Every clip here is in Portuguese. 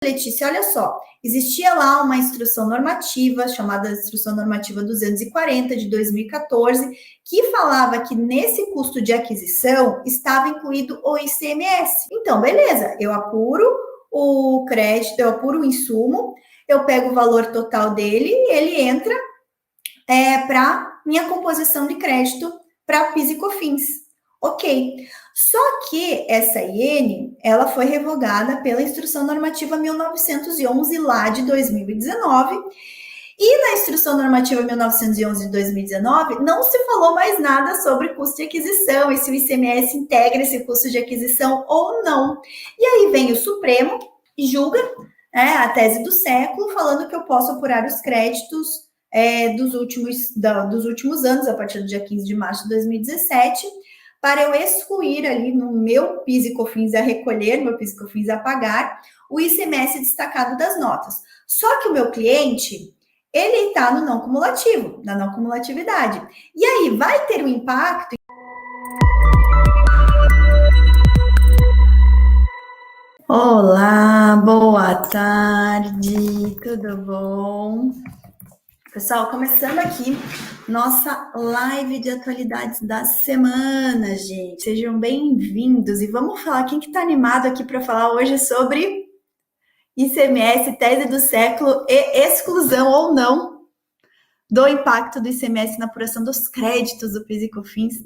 Letícia, olha só, existia lá uma instrução normativa, chamada Instrução Normativa 240, de 2014, que falava que nesse custo de aquisição estava incluído o ICMS. Então, beleza, eu apuro o crédito, eu apuro o insumo, eu pego o valor total dele e ele entra para minha composição de crédito para PIS e COFINS. Ok. Só que essa IN, ela foi revogada pela Instrução Normativa 1911, lá de 2019, e na Instrução Normativa 1911 de 2019, não se falou mais nada sobre custo de aquisição e se o ICMS integra esse custo de aquisição ou não. E aí vem o Supremo e julga a tese do século, falando que eu posso apurar os créditos dos últimos anos, a partir do dia 15 de março de 2017, para eu excluir ali no meu PIS e COFINS a recolher, meu PIS e COFINS a pagar, o ICMS destacado das notas. Só que o meu cliente, ele está no não cumulativo, na não cumulatividade. E aí vai ter um impacto. Olá, boa tarde, tudo bom? Pessoal, começando aqui nossa live de atualidades da semana, gente. Sejam bem-vindos e vamos falar, quem que tá animado aqui para falar hoje sobre ICMS, tese do século e exclusão ou não do impacto do ICMS na apuração dos créditos do PIS e COFINS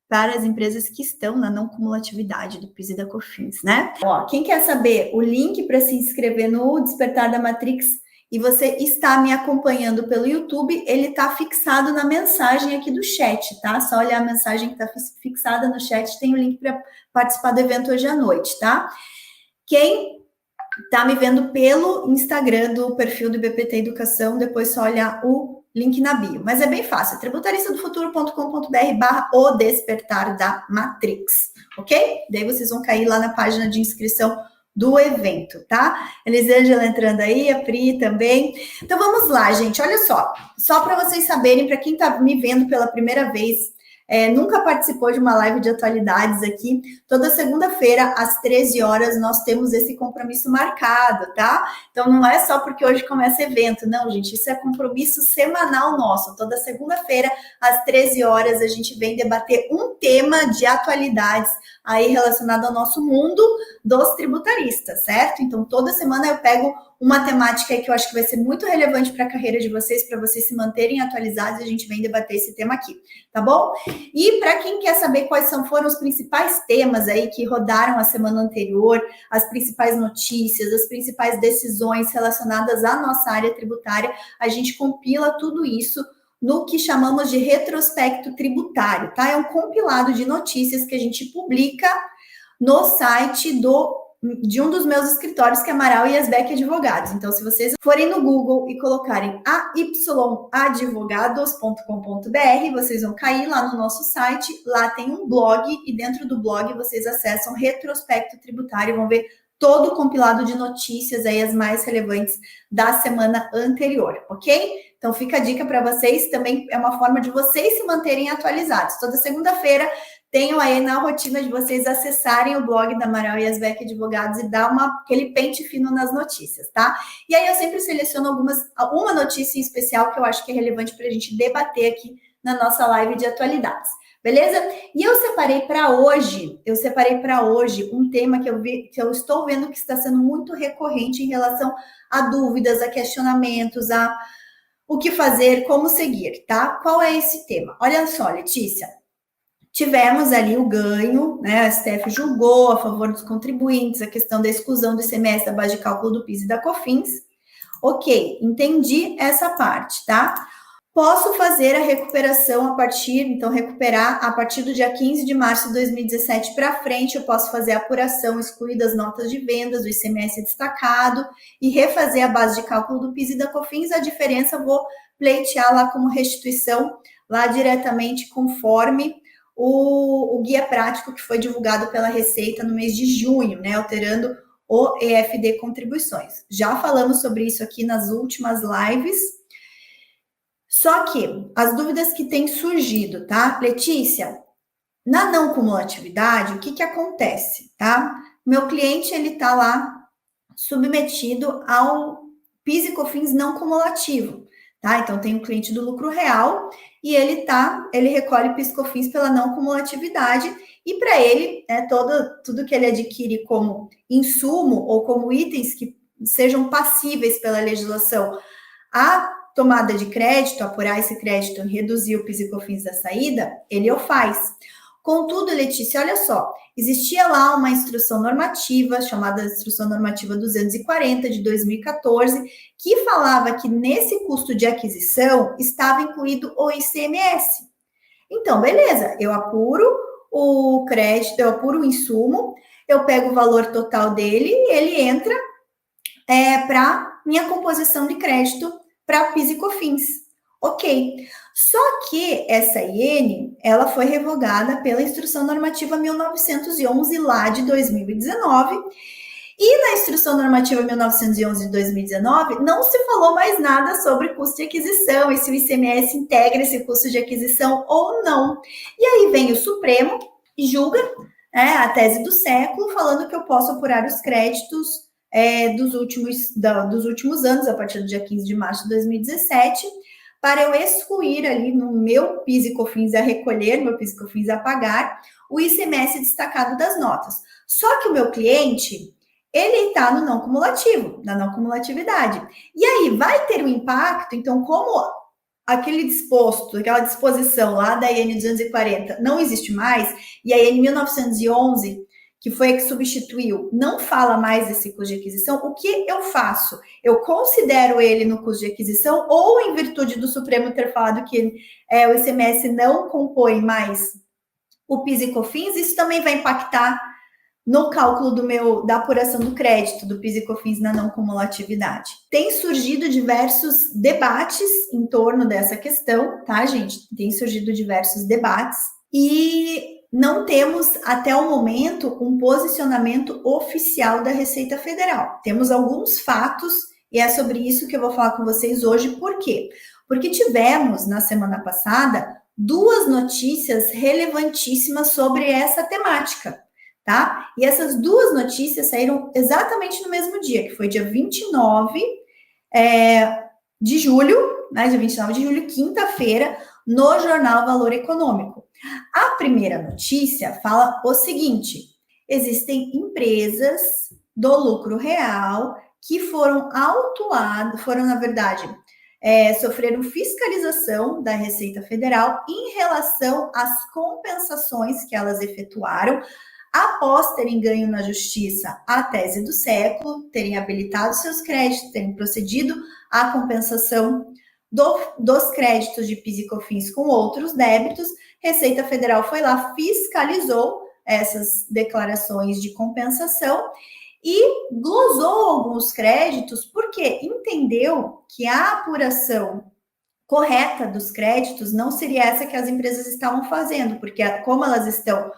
para as empresas que estão na não cumulatividade do PIS e da COFINS, né? Ó, quem quer saber o link para se inscrever no Despertar da Matrix e você está me acompanhando pelo YouTube, ele está fixado na mensagem aqui do chat, tá? Só olhar a mensagem que está fixada no chat, tem o link para participar do evento hoje à noite, tá? Quem está me vendo pelo Instagram do perfil do IBPT Educação, depois só olhar o link na bio. Mas é bem fácil, tributaristadofuturo.com.br/o Despertar da Matrix, ok? Daí vocês vão cair lá na página de inscrição do evento, tá? Elisângela entrando aí, a Pri também. Então vamos lá, gente, olha só para vocês saberem, para quem tá me vendo pela primeira vez, nunca participou de uma live de atualidades aqui, toda segunda-feira, às 13 horas, nós temos esse compromisso marcado, tá? Então, não é só porque hoje começa evento, não, gente, isso é compromisso semanal nosso. Toda segunda-feira, às 13 horas, a gente vem debater um tema de atualidades aí relacionado ao nosso mundo dos tributaristas, certo? Então, toda semana eu pego uma temática aí que eu acho que vai ser muito relevante para a carreira de vocês, para vocês se manterem atualizados, e a gente vem debater esse tema aqui, tá bom? E para quem quer saber quais foram os principais temas aí que rodaram a semana anterior, as principais notícias, as principais decisões relacionadas à nossa área tributária, a gente compila tudo isso no que chamamos de retrospecto tributário, tá? É um compilado de notícias que a gente publica no site de um dos meus escritórios, que é Amaral e Asbeck Advogados. Então, se vocês forem no Google e colocarem ayadvogados.com.br, vocês vão cair lá no nosso site, lá tem um blog, e dentro do blog vocês acessam retrospecto tributário e vão ver todo o compilado de notícias aí, as mais relevantes da semana anterior, ok? Então, fica a dica para vocês, também é uma forma de vocês se manterem atualizados. Toda segunda-feira, tenho aí na rotina de vocês acessarem o blog da Amaral e Asbeck Advogados e dar aquele pente fino nas notícias, tá? E aí eu sempre seleciono uma notícia em especial que eu acho que é relevante para a gente debater aqui na nossa live de atualidades, beleza? E eu separei para hoje um tema que eu estou vendo que está sendo muito recorrente em relação a dúvidas, a questionamentos, a o que fazer, como seguir, tá? Qual é esse tema? Olha só, Letícia. Tivemos ali o ganho, né? A STF julgou a favor dos contribuintes a questão da exclusão do ICMS da base de cálculo do PIS e da COFINS. Ok, entendi essa parte, tá? Posso fazer a recuperação recuperar a partir do dia 15 de março de 2017 para frente, eu posso fazer a apuração, excluir das notas de vendas, do ICMS destacado e refazer a base de cálculo do PIS e da COFINS. A diferença eu vou pleitear lá como restituição, lá diretamente conforme o guia prático que foi divulgado pela Receita no mês de junho, né, alterando o EFD Contribuições. Já falamos sobre isso aqui nas últimas lives. Só que as dúvidas que têm surgido, tá? Letícia, na não cumulatividade, o que acontece, tá? Meu cliente, ele tá lá submetido ao PIS e COFINS não cumulativo, tá? Então, tem um cliente do lucro real e ele recolhe PIS e COFINS pela não cumulatividade e para ele, tudo que ele adquire como insumo ou como itens que sejam passíveis pela legislação a tomada de crédito, apurar esse crédito, reduzir o PIS e COFINS da saída, ele o faz. Contudo, Letícia, olha só, existia lá uma instrução normativa, chamada Instrução Normativa 240, de 2014, que falava que nesse custo de aquisição estava incluído o ICMS. Então, beleza, eu apuro o crédito, eu apuro o insumo, eu pego o valor total dele e ele entra para minha composição de crédito para PIS e COFINS. Ok. Só que essa IN, ela foi revogada pela Instrução Normativa 1911, lá de 2019, e na Instrução Normativa 1911 de 2019, não se falou mais nada sobre custo de aquisição, e se o ICMS integra esse custo de aquisição ou não. E aí vem o Supremo e julga a tese do século, falando que eu posso apurar os créditos dos últimos anos, a partir do dia 15 de março de 2017, para eu excluir ali no meu PIS e COFINS a recolher, meu PIS e COFINS a pagar, o ICMS destacado das notas. Só que o meu cliente, ele está no não cumulativo, na não cumulatividade. E aí vai ter um impacto, então, como aquele disposto, aquela disposição lá da IN 240 não existe mais, e a IN 1911, que foi a que substituiu, não fala mais desse custo de aquisição, o que eu faço? Eu considero ele no custo de aquisição, ou em virtude do Supremo ter falado que o ICMS não compõe mais o PIS e COFINS, isso também vai impactar no cálculo da apuração do crédito do PIS e COFINS na não cumulatividade. Tem surgido diversos debates em torno dessa questão, tá, gente? Tem surgido diversos debates e não temos, até o momento, um posicionamento oficial da Receita Federal. Temos alguns fatos e é sobre isso que eu vou falar com vocês hoje. Por quê? Porque tivemos, na semana passada, 2 notícias relevantíssimas sobre essa temática, tá? E essas 2 notícias saíram exatamente no mesmo dia, que foi dia 29 de julho, né? Dia 29 de julho, quinta-feira, no jornal Valor Econômico. A primeira notícia fala o seguinte: existem empresas do lucro real que foram autuadas, na verdade, sofreram fiscalização da Receita Federal em relação às compensações que elas efetuaram após terem ganho na justiça a tese do século, terem habilitado seus créditos, terem procedido à compensação dos créditos de PIS e COFINS com outros débitos. Receita Federal foi lá, fiscalizou essas declarações de compensação e glosou alguns créditos, porque entendeu que a apuração correta dos créditos não seria essa que as empresas estavam fazendo, porque como elas estão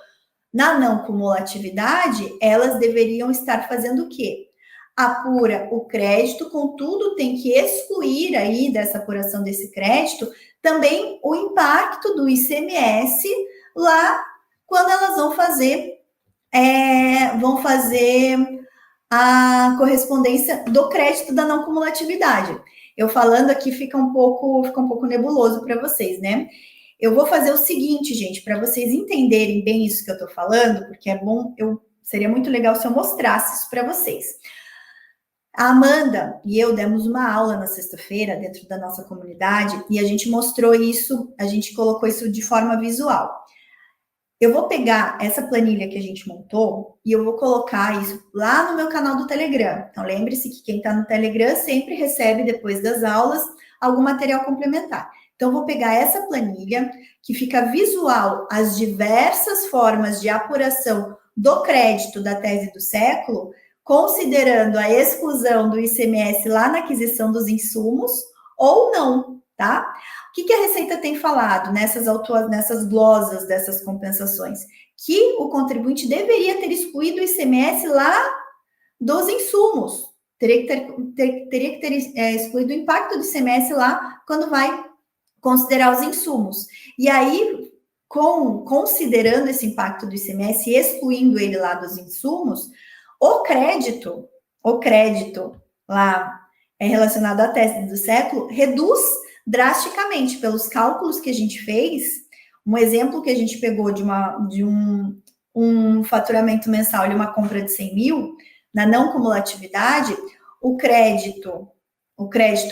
na não cumulatividade, elas deveriam estar fazendo o quê? Apura o crédito, contudo, tem que excluir aí dessa apuração desse crédito também o impacto do ICMS lá quando elas vão fazer a correspondência do crédito da não cumulatividade. Eu falando aqui fica um pouco nebuloso para vocês, né? Eu vou fazer o seguinte, gente, para vocês entenderem bem isso que eu estou falando, porque é bom, seria muito legal se eu mostrasse isso para vocês. A Amanda e eu demos uma aula na sexta-feira dentro da nossa comunidade e a gente mostrou isso, a gente colocou isso de forma visual. Eu vou pegar essa planilha que a gente montou e eu vou colocar isso lá no meu canal do Telegram. Então, lembre-se que quem está no Telegram sempre recebe, depois das aulas, algum material complementar. Então, eu vou pegar essa planilha, que fica visual as diversas formas de apuração do crédito da tese do século, considerando a exclusão do ICMS lá na aquisição dos insumos, ou não, tá? O que a Receita tem falado nessas glosas dessas compensações? Que o contribuinte deveria ter excluído o ICMS lá dos insumos. Teria que ter excluído o impacto do ICMS lá quando vai considerar os insumos. E aí, considerando esse impacto do ICMS e excluindo ele lá dos insumos, o crédito o crédito lá é relacionado à tese do século, reduz drasticamente pelos cálculos que a gente fez. Um exemplo que a gente pegou de um faturamento mensal de uma compra de 100 mil, na não cumulatividade, o crédito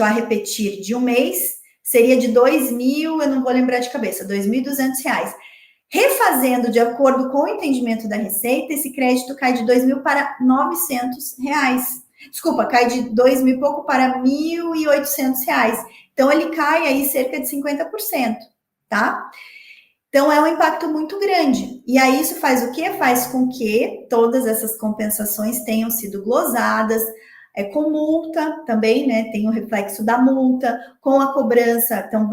a repetir de um mês seria de 2.000, eu não vou lembrar de cabeça, R$2.200. Refazendo de acordo com o entendimento da Receita, esse crédito cai de 2.000 para R$900. Desculpa, cai de 2.000 e pouco para R$1.800. Então, ele cai aí cerca de 50%, tá? Então, é um impacto muito grande. E aí, isso faz o quê? Faz com que todas essas compensações tenham sido glosadas, com multa também, né? Tem o reflexo da multa, com a cobrança. Então,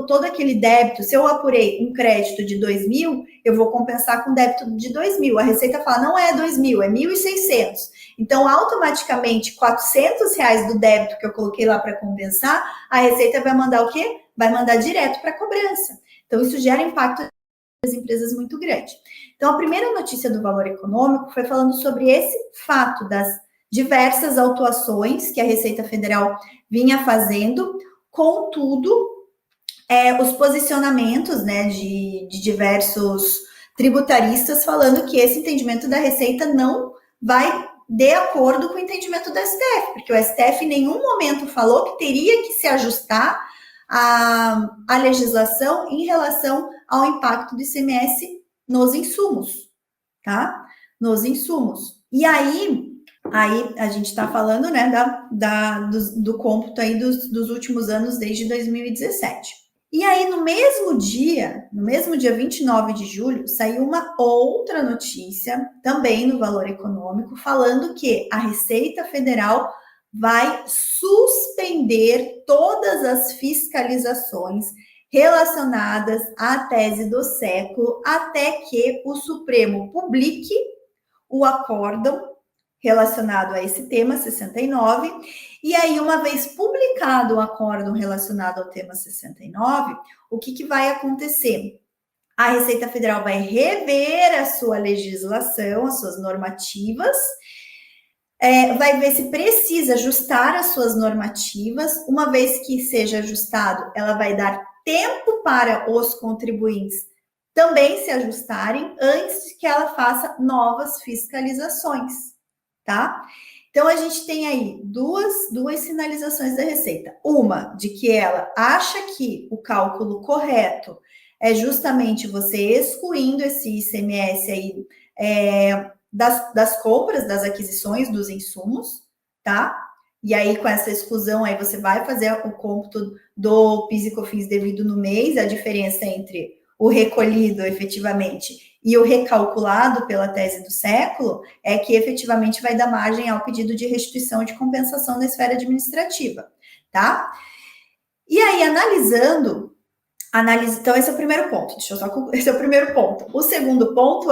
todo aquele débito, se eu apurei um crédito de 2.000, eu vou compensar com débito de 2.000. A Receita fala, não é 2.000, é 1.600. Então, automaticamente, R$400 do débito que eu coloquei lá para compensar, a Receita vai mandar o quê? Vai mandar direto para a cobrança. Então, isso gera impacto nas empresas muito grande. Então, a primeira notícia do Valor Econômico foi falando sobre esse fato das diversas autuações que a Receita Federal vinha fazendo, contudo, os posicionamentos, né, de diversos tributaristas falando que esse entendimento da Receita não vai de acordo com o entendimento do STF, porque o STF em nenhum momento falou que teria que se ajustar a legislação em relação ao impacto do ICMS nos insumos, tá? Nos insumos. E aí a gente está falando, né, do cômputo aí dos últimos anos, desde 2017. E aí, no mesmo dia 29 de julho, saiu uma outra notícia, também no Valor Econômico, falando que a Receita Federal vai suspender todas as fiscalizações relacionadas à tese do século até que o Supremo publique o acórdão relacionado a esse tema 69, e aí, uma vez publicado o acórdão relacionado ao tema 69, o que vai acontecer? A Receita Federal vai rever a sua legislação, as suas normativas, vai ver se precisa ajustar as suas normativas. Uma vez que seja ajustado, ela vai dar tempo para os contribuintes também se ajustarem antes que ela faça novas fiscalizações, tá? Então, a gente tem aí duas sinalizações da Receita. Uma, de que ela acha que o cálculo correto é justamente você excluindo esse ICMS aí das compras, das aquisições, dos insumos, tá? E aí, com essa exclusão, aí você vai fazer o cômputo do PIS e COFINS devido no mês, a diferença entre o recolhido, efetivamente, e o recalculado pela tese do século, é que efetivamente vai dar margem ao pedido de restituição de compensação na esfera administrativa, tá? E aí, então esse é o primeiro ponto, esse é o primeiro ponto. O segundo ponto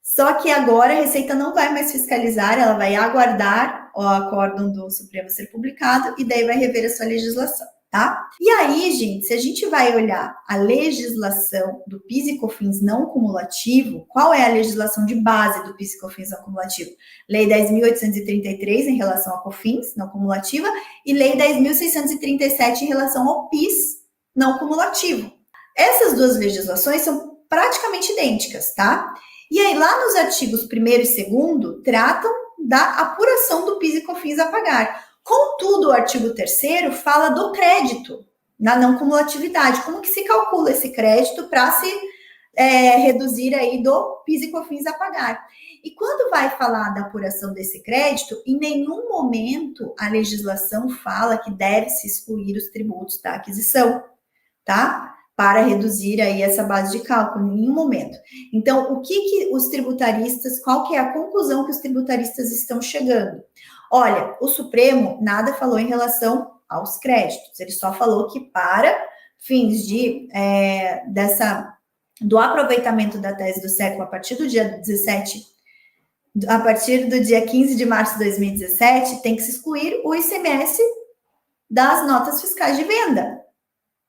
só que agora a Receita não vai mais fiscalizar, ela vai aguardar o acórdão do Supremo ser publicado e daí vai rever a sua legislação, tá? E aí, gente, se a gente vai olhar a legislação do PIS e COFINS não cumulativo, qual é a legislação de base do PIS e COFINS não cumulativo? Lei 10.833 em relação à COFINS não cumulativa e Lei 10.637 em relação ao PIS não cumulativo. Essas duas legislações são praticamente idênticas, tá? E aí, lá nos artigos 1º e 2º, tratam da apuração do PIS e COFINS a pagar. Contudo, o artigo 3º fala do crédito na não cumulatividade. Como que se calcula esse crédito para se reduzir aí do PIS e COFINS a pagar? E quando vai falar da apuração desse crédito, em nenhum momento a legislação fala que deve se excluir os tributos da aquisição, tá? Para reduzir aí essa base de cálculo, em nenhum momento. Então, o que os tributaristas, qual que é a conclusão que os tributaristas estão chegando? Olha, o Supremo nada falou em relação aos créditos, ele só falou que para fins do aproveitamento da tese do século a partir do dia 15 de março de 2017, tem que se excluir o ICMS das notas fiscais de venda,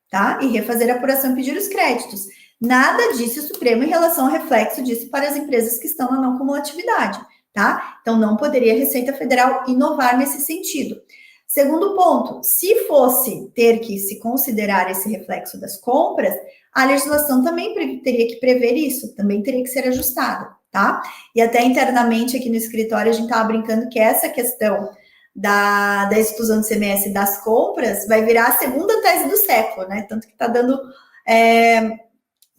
tá? E refazer a apuração e pedir os créditos. Nada disse o Supremo em relação ao reflexo disso para as empresas que estão na não cumulatividade. tá? Então, não poderia a Receita Federal inovar nesse sentido. Segundo ponto, se fosse ter que se considerar esse reflexo das compras, a legislação também teria que prever isso, também teria que ser ajustada, tá? E até internamente aqui no escritório a gente estava brincando que essa questão da exclusão do CMS das compras vai virar a segunda tese do século, né? Tanto que está dando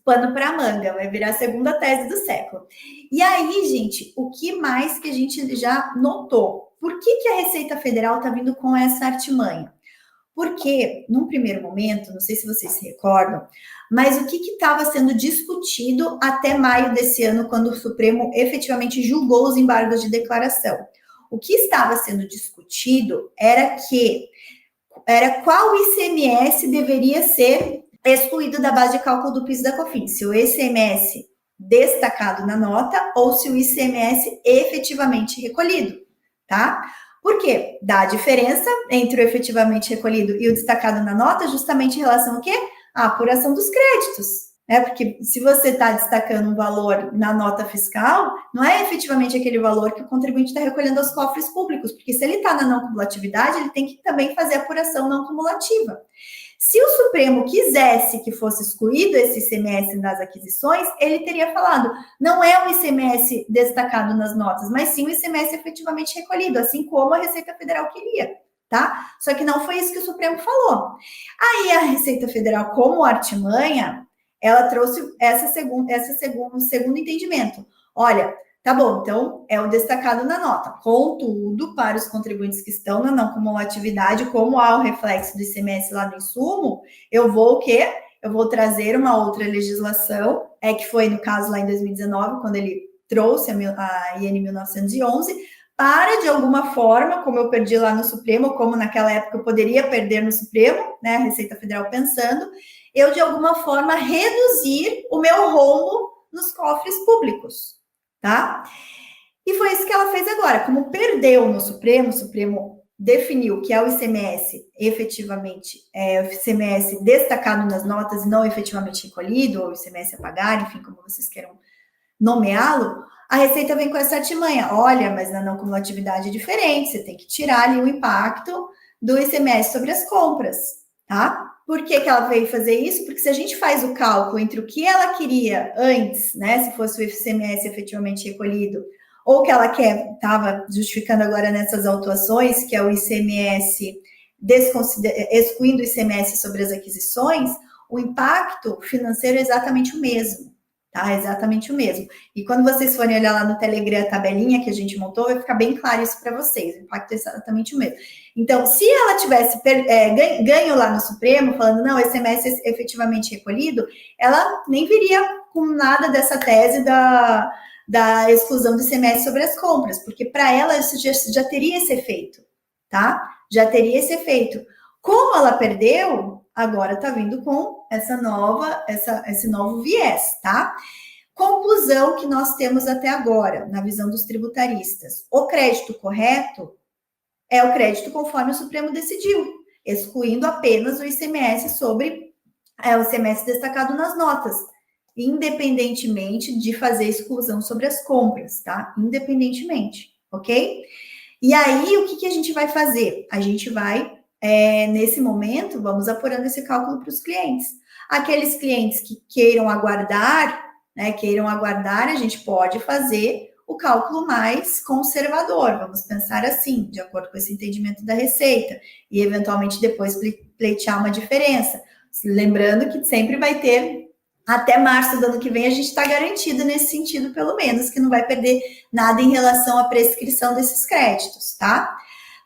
pano para manga, vai virar a segunda tese do século. E aí, gente, o que mais que a gente já notou? Por que a Receita Federal está vindo com essa artimanha? Porque, num primeiro momento, não sei se vocês se recordam, mas o que estava sendo discutido até maio desse ano, quando o Supremo efetivamente julgou os embargos de declaração? O que estava sendo discutido era qual ICMS deveria ser excluído da base de cálculo do PIS e da COFINS, se o ICMS destacado na nota ou se o ICMS efetivamente recolhido, tá? Por quê? Dá a diferença entre o efetivamente recolhido e o destacado na nota justamente em relação ao quê? À apuração dos créditos. Porque se você está destacando um valor na nota fiscal, não é efetivamente aquele valor que o contribuinte está recolhendo aos cofres públicos, porque se ele está na não cumulatividade, ele tem que também fazer a apuração não cumulativa. Se o Supremo quisesse que fosse excluído esse ICMS das aquisições, ele teria falado, não é o ICMS destacado nas notas, mas sim o ICMS efetivamente recolhido, assim como a Receita Federal queria, tá? Só que não foi isso que o Supremo falou. Aí a Receita Federal, como artimanha, ela trouxe segundo entendimento. Olha, tá bom, então é o destacado na nota. Contudo, para os contribuintes que estão na não cumulatividade, como há o reflexo do ICMS lá no insumo, eu vou o quê? Eu vou trazer uma outra legislação, que foi no caso lá em 2019, quando ele trouxe a IN 1911, para, de alguma forma, como eu perdi lá no Supremo, como naquela época eu poderia perder no Supremo, né, a Receita Federal pensando, eu, de alguma forma, reduzir o meu rombo nos cofres públicos, tá? E foi isso que ela fez agora. Como perdeu no Supremo, o Supremo definiu que é o ICMS efetivamente, o ICMS destacado nas notas e não efetivamente recolhido, ou ICMS a pagar, enfim, como vocês queiram nomeá-lo, a Receita vem com essa artimanha. Olha, mas na não cumulatividade é diferente, você tem que tirar ali o impacto do ICMS sobre as compras, tá? Por que ela veio fazer isso? Porque se a gente faz o cálculo entre o que ela queria antes, né, se fosse o ICMS efetivamente recolhido, ou o que ela estava justificando agora nessas autuações, que é o ICMS excluindo o ICMS sobre as aquisições, o impacto financeiro é exatamente o mesmo. Tá, exatamente o mesmo. E quando vocês forem olhar lá no Telegram a tabelinha que a gente montou, vai ficar bem claro isso para vocês. O impacto é exatamente o mesmo. Então, se ela tivesse ganho lá no Supremo, falando, não, esse ICMS é efetivamente recolhido, ela nem viria com nada dessa tese da exclusão do ICMS sobre as compras, porque para ela isso já teria esse efeito, tá? Já teria esse efeito. Como ela perdeu, agora está vindo com esse novo viés, tá? Conclusão que nós temos até agora, na visão dos tributaristas. O crédito correto é o crédito conforme o Supremo decidiu, excluindo apenas o ICMS sobre o ICMS destacado nas notas, independentemente de fazer exclusão sobre as compras, tá? Independentemente, ok? E aí, o que a gente vai fazer? A gente vai nesse momento, vamos apurando esse cálculo para os clientes. Aqueles clientes que queiram aguardar, a gente pode fazer o cálculo mais conservador, vamos pensar assim, de acordo com esse entendimento da Receita, e eventualmente depois pleitear uma diferença. Lembrando que sempre vai ter, até março do ano que vem, a gente está garantido nesse sentido, pelo menos, que não vai perder nada em relação à prescrição desses créditos, tá?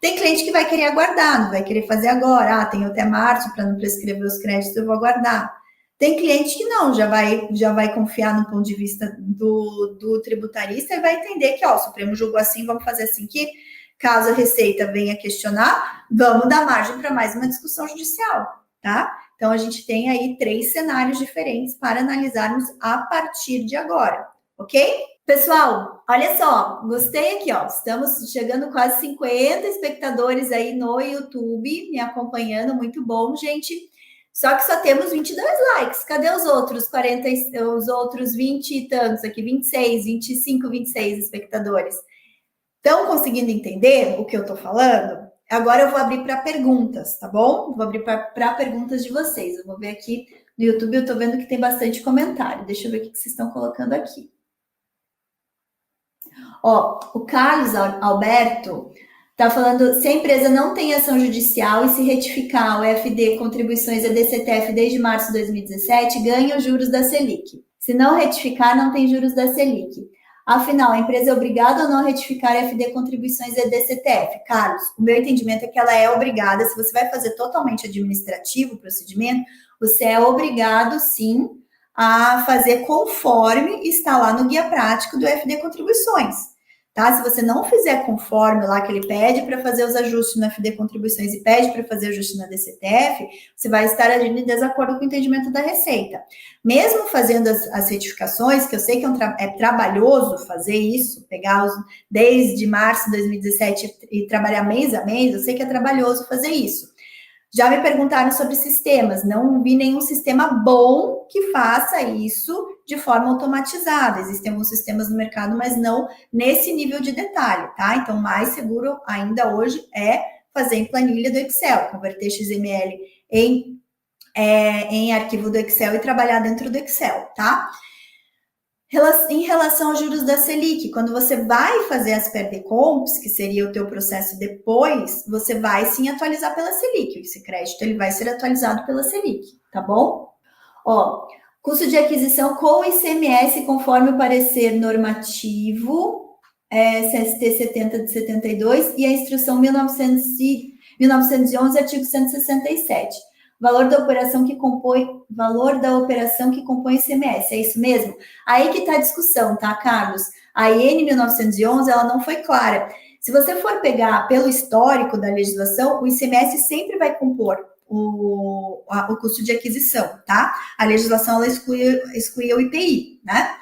Tem cliente que vai querer aguardar, não vai querer fazer agora. Tem até março para não prescrever os créditos, eu vou aguardar. Tem cliente que não, já vai confiar no ponto de vista do tributarista e vai entender que, o Supremo julgou assim, vamos fazer assim que, caso a Receita venha questionar, vamos dar margem para mais uma discussão judicial, tá? Então, a gente tem aí 3 cenários diferentes para analisarmos a partir de agora, ok? Pessoal, olha só, gostei aqui, estamos chegando quase 50 espectadores aí no YouTube, me acompanhando, muito bom, gente. Só que só temos 22 likes, cadê os outros 20 e tantos aqui, 26, 25, 26 espectadores? Estão conseguindo entender o que eu estou falando? Agora eu vou abrir para perguntas, tá bom? Vou abrir para perguntas de vocês. Eu vou ver aqui no YouTube, eu estou vendo que tem bastante comentário. Deixa eu ver o que vocês estão colocando aqui. Ó, o Carlos Alberto está falando, se a empresa não tem ação judicial e se retificar o FD contribuições a DCTF desde março de 2017, ganha os juros da Selic. Se não retificar, não tem juros da Selic. Afinal, a empresa é obrigada ou não a retificar FD contribuições a DCTF? Carlos, o meu entendimento é que ela é obrigada. Se você vai fazer totalmente administrativo o procedimento, você é obrigado, sim, a fazer conforme está lá no guia prático do FD Contribuições. Tá? Se você não fizer conforme lá que ele pede para fazer os ajustes no FD Contribuições e pede para fazer ajuste na DCTF, você vai estar agindo em desacordo com o entendimento da Receita. Mesmo fazendo as retificações, que eu sei que é trabalhoso fazer isso, pegar desde março de 2017 e trabalhar mês a mês, eu sei que é trabalhoso fazer isso. Já me perguntaram sobre sistemas, não vi nenhum sistema bom que faça isso de forma automatizada. Existem alguns sistemas no mercado, mas não nesse nível de detalhe, tá? Então, mais seguro ainda hoje é fazer em planilha do Excel, converter XML em arquivo do Excel e trabalhar dentro do Excel, tá? Em relação aos juros da Selic, quando você vai fazer as PERDECOMPs, que seria o teu processo depois, você vai sim atualizar pela Selic. Esse crédito ele vai ser atualizado pela Selic, tá bom? Ó, custo de aquisição com ICMS conforme o parecer normativo, CST 70 de 72 e a instrução 1911, artigo 167. Valor da operação que compõe ICMS, é isso mesmo? Aí que está a discussão, tá, Carlos? A IN 1911, ela não foi clara. Se você for pegar pelo histórico da legislação, o ICMS sempre vai compor o custo de aquisição, tá? A legislação, ela excluía o IPI, né?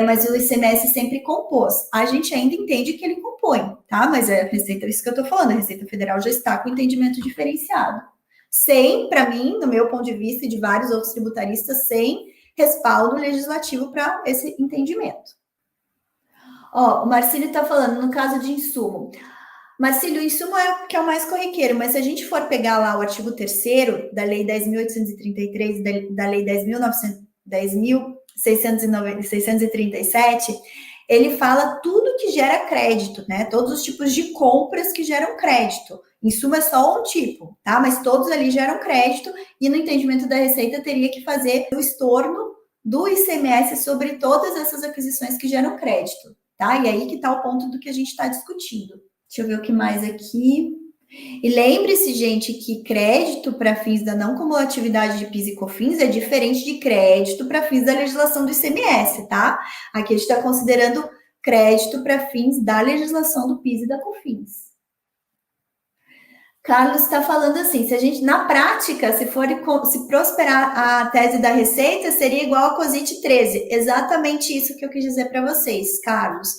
Mas o ICMS sempre compôs. A gente ainda entende que ele compõe, tá? Mas a Receita, isso que eu tô falando, a Receita Federal já está com entendimento diferenciado. Sem, para mim, no meu ponto de vista e de vários outros tributaristas, sem respaldo legislativo para esse entendimento. Ó, o Marcílio está falando, no caso de insumo. Marcílio, o insumo é o que é o mais corriqueiro, mas se a gente for pegar lá o artigo 3º da Lei 10.833 e da Lei 10.637, ele fala tudo que gera crédito, né? Todos os tipos de compras que geram crédito. Insumo é só um tipo, tá? Mas todos ali geram crédito e no entendimento da Receita teria que fazer o estorno do ICMS sobre todas essas aquisições que geram crédito, tá? E aí que tá o ponto do que a gente está discutindo. Deixa eu ver o que mais aqui. E lembre-se, gente, que crédito para fins da não cumulatividade de PIS e COFINS é diferente de crédito para fins da legislação do ICMS, tá? Aqui a gente está considerando crédito para fins da legislação do PIS e da COFINS. Carlos está falando assim, se a gente, na prática, se prosperar a tese da Receita, seria igual a COSIT 13. Exatamente isso que eu quis dizer para vocês, Carlos.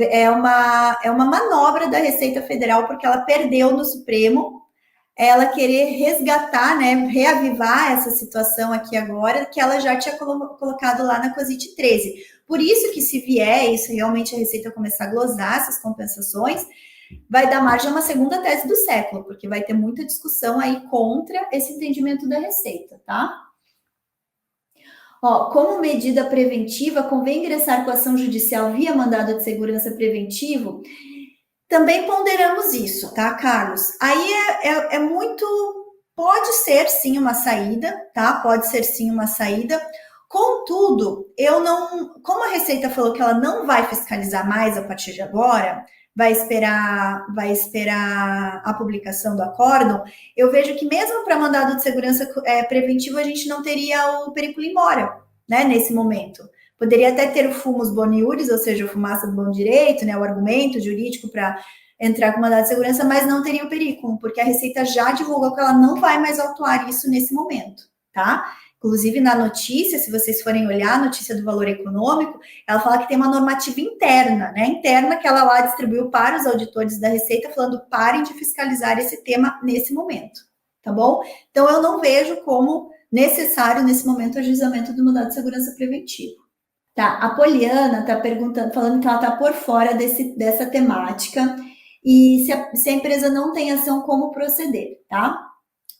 É uma manobra da Receita Federal, porque ela perdeu no Supremo, ela querer resgatar, né, reavivar essa situação aqui agora, que ela já tinha colocado lá na COSIT 13. Por isso que se vier isso, realmente a Receita começar a glosar essas compensações, vai dar margem a uma segunda tese do século, porque vai ter muita discussão aí contra esse entendimento da Receita, tá? Ó, como medida preventiva, convém ingressar com ação judicial via mandado de segurança preventivo? Também ponderamos isso, tá, Carlos? Aí é muito... Pode ser, sim, uma saída, tá? Pode ser, sim, uma saída. Contudo, eu não... Como a Receita falou que ela não vai fiscalizar mais a partir de agora, vai esperar a publicação do acórdão, eu vejo que mesmo para mandado de segurança preventivo, a gente não teria o periculum in mora, né, nesse momento. Poderia até ter o fumus boni iuris, ou seja, o fumaça do bom direito, né, o argumento jurídico para entrar com mandado de segurança, mas não teria o periculum, porque a Receita já divulgou que ela não vai mais autuar isso nesse momento, tá? Inclusive, na notícia, se vocês forem olhar a notícia do Valor Econômico, ela fala que tem uma normativa interna, né? Interna que ela lá distribuiu para os auditores da Receita, falando parem de fiscalizar esse tema nesse momento, tá bom? Então, eu não vejo como necessário, nesse momento, o ajuizamento do mandado de segurança preventivo. Tá, a Poliana tá perguntando, falando que ela tá por fora dessa temática e se a empresa não tem ação, como proceder, tá?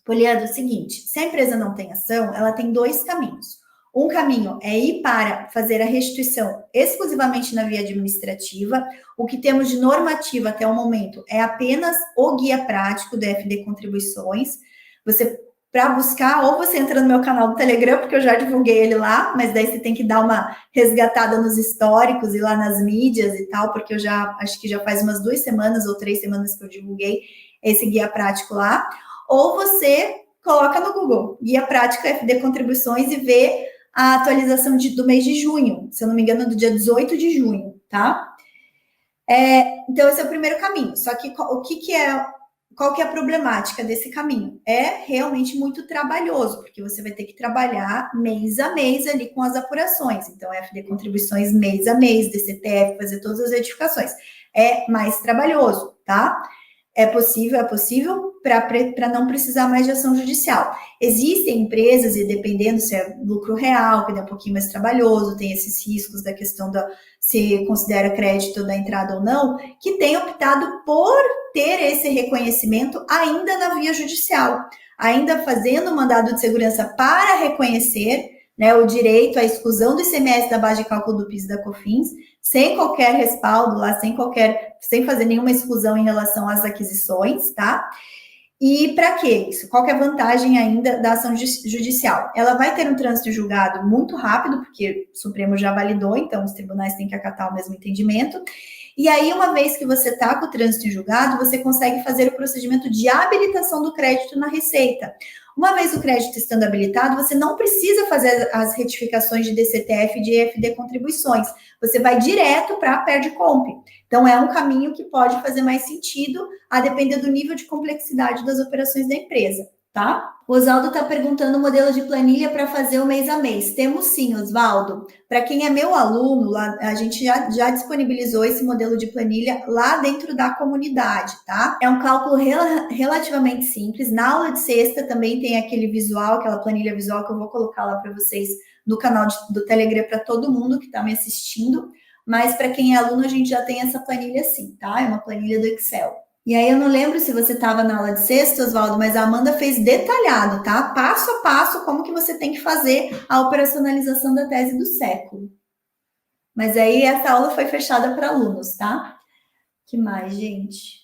Poliana, é o seguinte, se a empresa não tem ação, ela tem dois caminhos. Um caminho é ir para fazer a restituição exclusivamente na via administrativa. O que temos de normativa até o momento é apenas o guia prático do FD Contribuições. Você, para buscar, ou você entra no meu canal do Telegram, porque eu já divulguei ele lá, mas daí você tem que dar uma resgatada nos históricos e lá nas mídias e tal, porque eu já, acho que já faz umas 2 semanas ou 3 semanas que eu divulguei esse guia prático lá. Ou você coloca no Google, Guia Prático FD Contribuições, e vê a atualização do mês de junho, se eu não me engano, do dia 18 de junho, tá? Então, esse é o primeiro caminho. Só que qual que é a problemática desse caminho? É realmente muito trabalhoso, porque você vai ter que trabalhar mês a mês ali com as apurações. Então, FD Contribuições mês a mês, DCTF, fazer todas as edificações. É mais trabalhoso, tá? É possível para não precisar mais de ação judicial. Existem empresas, e dependendo se é lucro real, que é um pouquinho mais trabalhoso, tem esses riscos da questão se considera crédito da entrada ou não, que têm optado por ter esse reconhecimento ainda na via judicial, ainda fazendo o mandado de segurança para reconhecer, né, o direito à exclusão do ICMS da base de cálculo do PIS e da COFINS, sem qualquer respaldo lá, sem fazer nenhuma exclusão em relação às aquisições, tá? E para que isso? Qual que é a vantagem ainda da ação judicial? Ela vai ter um trânsito julgado muito rápido, porque o Supremo já validou, então os tribunais têm que acatar o mesmo entendimento. E aí, uma vez que você está com o trânsito julgado, você consegue fazer o procedimento de habilitação do crédito na Receita. Uma vez o crédito estando habilitado, você não precisa fazer as retificações de DCTF e de EFD Contribuições. Você vai direto para a PERDComp. Então, é um caminho que pode fazer mais sentido, a depender do nível de complexidade das operações da empresa, tá? O Oswaldo está perguntando o modelo de planilha para fazer o mês a mês. Temos sim, Oswaldo. Para quem é meu aluno, lá, a gente já disponibilizou esse modelo de planilha lá dentro da comunidade, tá? É um cálculo relativamente simples. Na aula de sexta também tem aquele visual, aquela planilha visual que eu vou colocar lá para vocês no canal do Telegram para todo mundo que está me assistindo. Mas para quem é aluno, a gente já tem essa planilha sim, tá? É uma planilha do Excel. E aí eu não lembro se você estava na aula de sexta, Oswaldo, mas a Amanda fez detalhado, tá? Passo a passo, como que você tem que fazer a operacionalização da tese do século. Mas aí essa aula foi fechada para alunos, tá? Que mais, gente?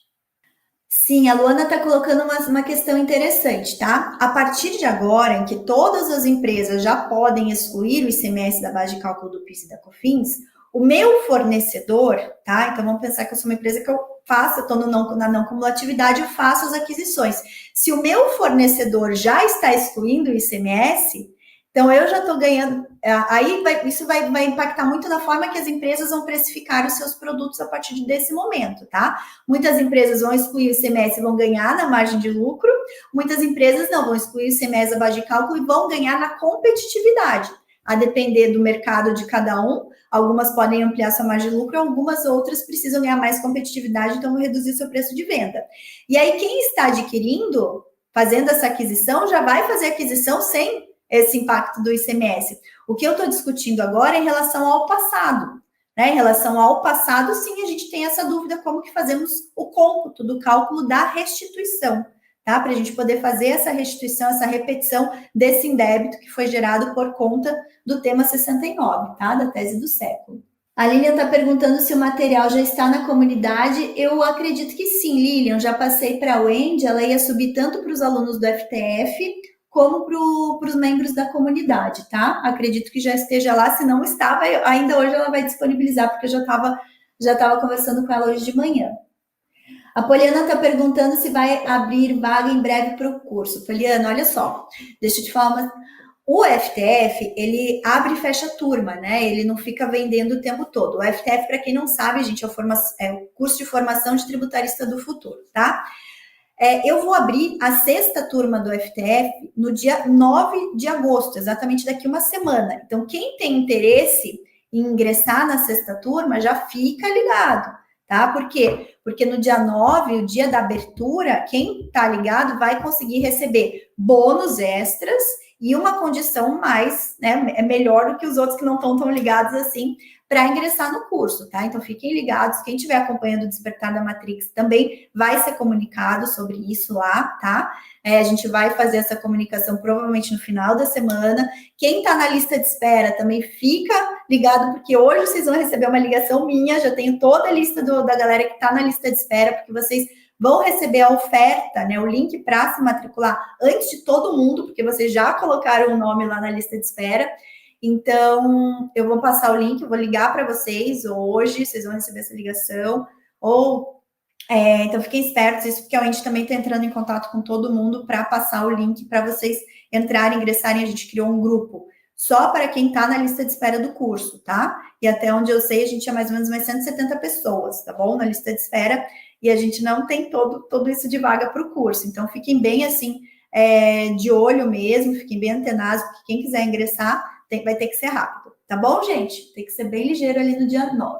Sim, a Luana está colocando uma questão interessante, tá? A partir de agora, em que todas as empresas já podem excluir o ICMS da base de cálculo do PIS e da COFINS, o meu fornecedor, tá? Então vamos pensar que eu sou uma empresa que eu estou na não cumulatividade, eu faço as aquisições. Se o meu fornecedor já está excluindo o ICMS, então eu já estou ganhando. Aí isso vai impactar muito na forma que as empresas vão precificar os seus produtos a partir desse momento, tá? Muitas empresas vão excluir o ICMS e vão ganhar na margem de lucro, muitas empresas não vão excluir o ICMS da base de cálculo e vão ganhar na competitividade, a depender do mercado de cada um. Algumas podem ampliar sua margem de lucro, algumas outras precisam ganhar mais competitividade, então vão reduzir seu preço de venda. E aí, quem está adquirindo, fazendo essa aquisição, já vai fazer aquisição sem esse impacto do ICMS. O que eu estou discutindo agora é em relação ao passado. Né? Em relação ao passado, sim, a gente tem essa dúvida como que fazemos o cômputo do cálculo da restituição, tá? Para a gente poder fazer essa restituição, essa repetição desse indébito que foi gerado por conta do tema 69, tá? Da tese do século. A Lilian está perguntando se o material já está na comunidade. Eu acredito que sim, Lilian. Já passei para a Wendy, ela ia subir tanto para os alunos do FTF como para os membros da comunidade, tá? Acredito que já esteja lá. Se não estava, ainda hoje ela vai disponibilizar, porque eu já estava conversando com ela hoje de manhã. A Poliana está perguntando se vai abrir vaga em breve para o curso. Poliana, olha só, deixa eu te falar O FTF, ele abre e fecha turma, né? Ele não fica vendendo o tempo todo. O FTF, para quem não sabe, gente, é o curso de formação de tributarista do futuro, tá? Eu vou abrir a 6ª turma do FTF no dia 9 de agosto, exatamente daqui uma semana. Então, quem tem interesse em ingressar na 6ª turma, já fica ligado, tá? Por quê? Porque no dia 9, o dia da abertura, quem tá ligado vai conseguir receber bônus extras e uma condição mais, né, é melhor do que os outros que não estão tão ligados assim, para ingressar no curso, tá? Então fiquem ligados, quem estiver acompanhando o Despertar da Matrix também vai ser comunicado sobre isso lá, tá? A gente vai fazer essa comunicação provavelmente no final da semana. Quem está na lista de espera também fica ligado, porque hoje vocês vão receber uma ligação minha, já tenho toda a lista da galera que está na lista de espera, porque vocês vão receber a oferta, né, o link para se matricular antes de todo mundo, porque vocês já colocaram o nome lá na lista de espera. Então, eu vou passar o link, eu vou ligar para vocês hoje, vocês vão receber essa ligação, então fiquem espertos, isso porque a gente também está entrando em contato com todo mundo para passar o link para vocês entrarem, ingressarem. A gente criou um grupo só para quem está na lista de espera do curso, tá? E até onde eu sei, a gente é mais ou menos umas 170 pessoas, tá bom? Na lista de espera, e a gente não tem todo isso de vaga para o curso. Então, fiquem bem, assim, de olho mesmo, fiquem bem antenados, porque quem quiser ingressar vai ter que ser rápido, tá bom, gente? Tem que ser bem ligeiro ali no dia 9,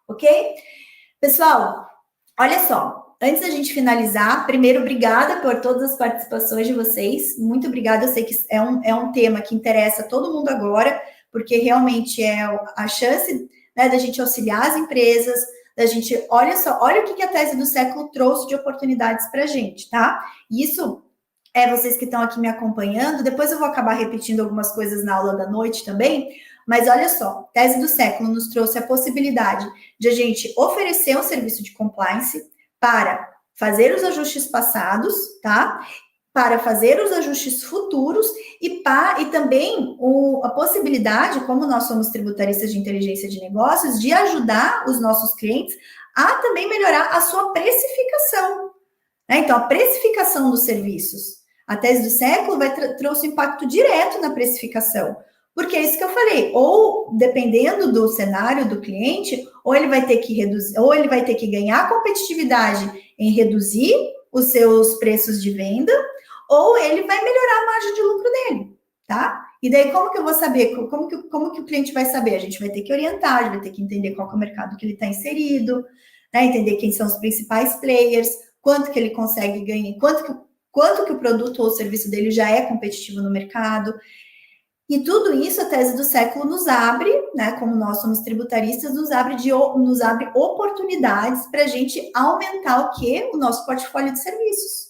ok? Pessoal, olha só, antes da gente finalizar, primeiro, obrigada por todas as participações de vocês, muito obrigada, eu sei que é um tema que interessa todo mundo agora, porque realmente é a chance, né, da gente auxiliar as empresas, da gente, olha o que a tese do século trouxe de oportunidades para a gente, tá? Isso vocês que estão aqui me acompanhando, depois eu vou acabar repetindo algumas coisas na aula da noite também, mas olha só, tese do século nos trouxe a possibilidade de a gente oferecer um serviço de compliance para fazer os ajustes passados, tá? Para fazer os ajustes futuros e também a possibilidade, como nós somos tributaristas de inteligência de negócios, de ajudar os nossos clientes a também melhorar a sua precificação, né? Então, a precificação dos serviços. A tese do século trouxe impacto direto na precificação, porque é isso que eu falei, ou dependendo do cenário do cliente, ou ele vai ter que reduzir, ou ele vai ter que ganhar competitividade em reduzir os seus preços de venda, ou ele vai melhorar a margem de lucro dele, tá? E daí, como que eu vou saber? Como que o cliente vai saber? A gente vai ter que orientar, a gente vai ter que entender qual que é o mercado que ele está inserido, né? Entender quem são os principais players, quanto que ele consegue ganhar, quanto que o produto ou o serviço dele já é competitivo no mercado. E tudo isso, a tese do século nos abre, né, como nós somos tributaristas, nos abre oportunidades para a gente aumentar o quê? O nosso portfólio de serviços.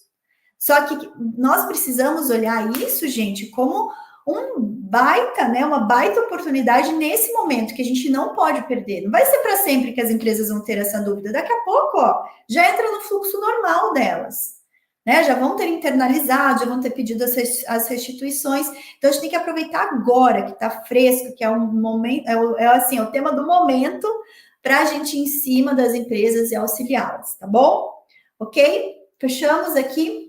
Só que nós precisamos olhar isso, gente, como uma baita oportunidade nesse momento, que a gente não pode perder. Não vai ser para sempre que as empresas vão ter essa dúvida. Daqui a pouco, já entra no fluxo normal delas, né? Já vão ter internalizado, já vão ter pedido as restituições. Então, a gente tem que aproveitar agora, que está fresco, que é um momento, é o tema do momento, para a gente ir em cima das empresas e auxiliá-las, tá bom? Ok? Fechamos aqui.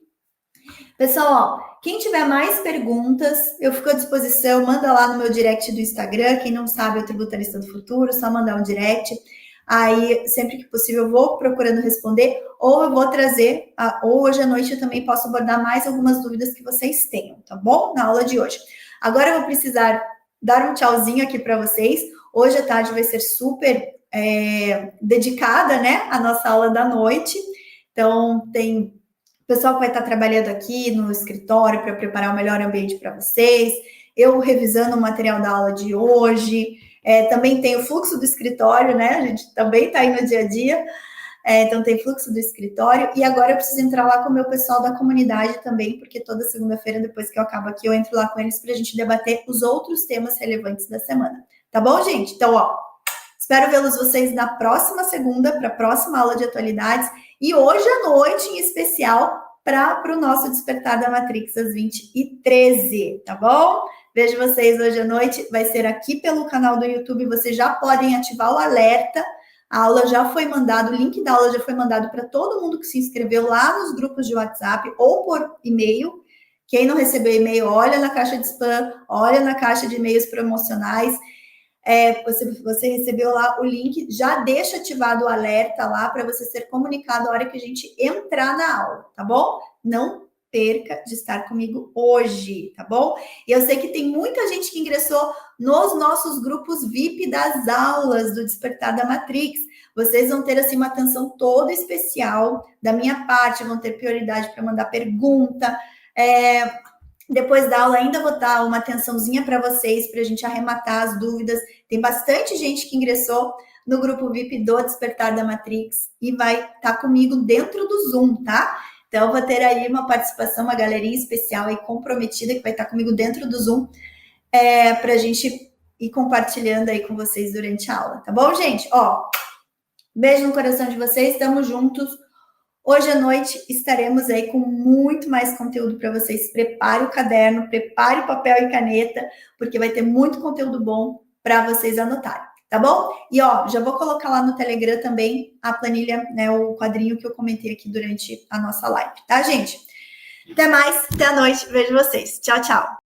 Pessoal, quem tiver mais perguntas, eu fico à disposição, manda lá no meu direct do Instagram. Quem não sabe, é o Tributarista do Futuro, só mandar um direct. Aí, sempre que possível, eu vou procurando responder, ou eu vou trazer, ou hoje à noite eu também posso abordar mais algumas dúvidas que vocês tenham, tá bom? Na aula de hoje. Agora eu vou precisar dar um tchauzinho aqui para vocês. Hoje à tarde vai ser super dedicada, né, a nossa aula da noite. Então, tem pessoal que vai estar trabalhando aqui no escritório para preparar o melhor ambiente para vocês, eu revisando o material da aula de hoje, também tem o fluxo do escritório, né? A gente também está aí no dia a dia, então tem fluxo do escritório, e agora eu preciso entrar lá com o meu pessoal da comunidade também, porque toda segunda-feira, depois que eu acabo aqui, eu entro lá com eles para a gente debater os outros temas relevantes da semana. Tá bom, gente? Então, espero vê-los vocês na próxima segunda, para a próxima aula de atualidades, e hoje à noite, em especial, para o nosso Despertar da Matrix, às 20h13, tá bom? Vejo vocês hoje à noite, vai ser aqui pelo canal do YouTube, vocês já podem ativar o alerta, a aula já foi mandada, o link da aula já foi mandado para todo mundo que se inscreveu lá nos grupos de WhatsApp ou por e-mail. Quem não recebeu e-mail, olha na caixa de spam, olha na caixa de e-mails promocionais, você recebeu lá o link, já deixa ativado o alerta lá para você ser comunicado a hora que a gente entrar na aula, tá bom? Não perca de estar comigo hoje, tá bom? E eu sei que tem muita gente que ingressou nos nossos grupos VIP das aulas do Despertar da Matrix. Vocês vão ter, assim, uma atenção toda especial da minha parte, vão ter prioridade para mandar pergunta, Depois da aula, ainda vou dar uma atençãozinha para vocês, para a gente arrematar as dúvidas. Tem bastante gente que ingressou no grupo VIP do Despertar da Matrix e vai estar comigo dentro do Zoom, tá? Então, eu vou ter aí uma participação, uma galerinha especial e comprometida que vai estar comigo dentro do Zoom, para a gente ir compartilhando aí com vocês durante a aula, tá bom, gente? Ó, beijo no coração de vocês, estamos juntos. Hoje à noite estaremos aí com muito mais conteúdo para vocês. Prepare o caderno, prepare o papel e caneta, porque vai ter muito conteúdo bom para vocês anotarem, tá bom? E ó, já vou colocar lá no Telegram também a planilha, né, o quadrinho que eu comentei aqui durante a nossa live, tá, gente? Até mais, até a noite, vejo vocês. Tchau, tchau.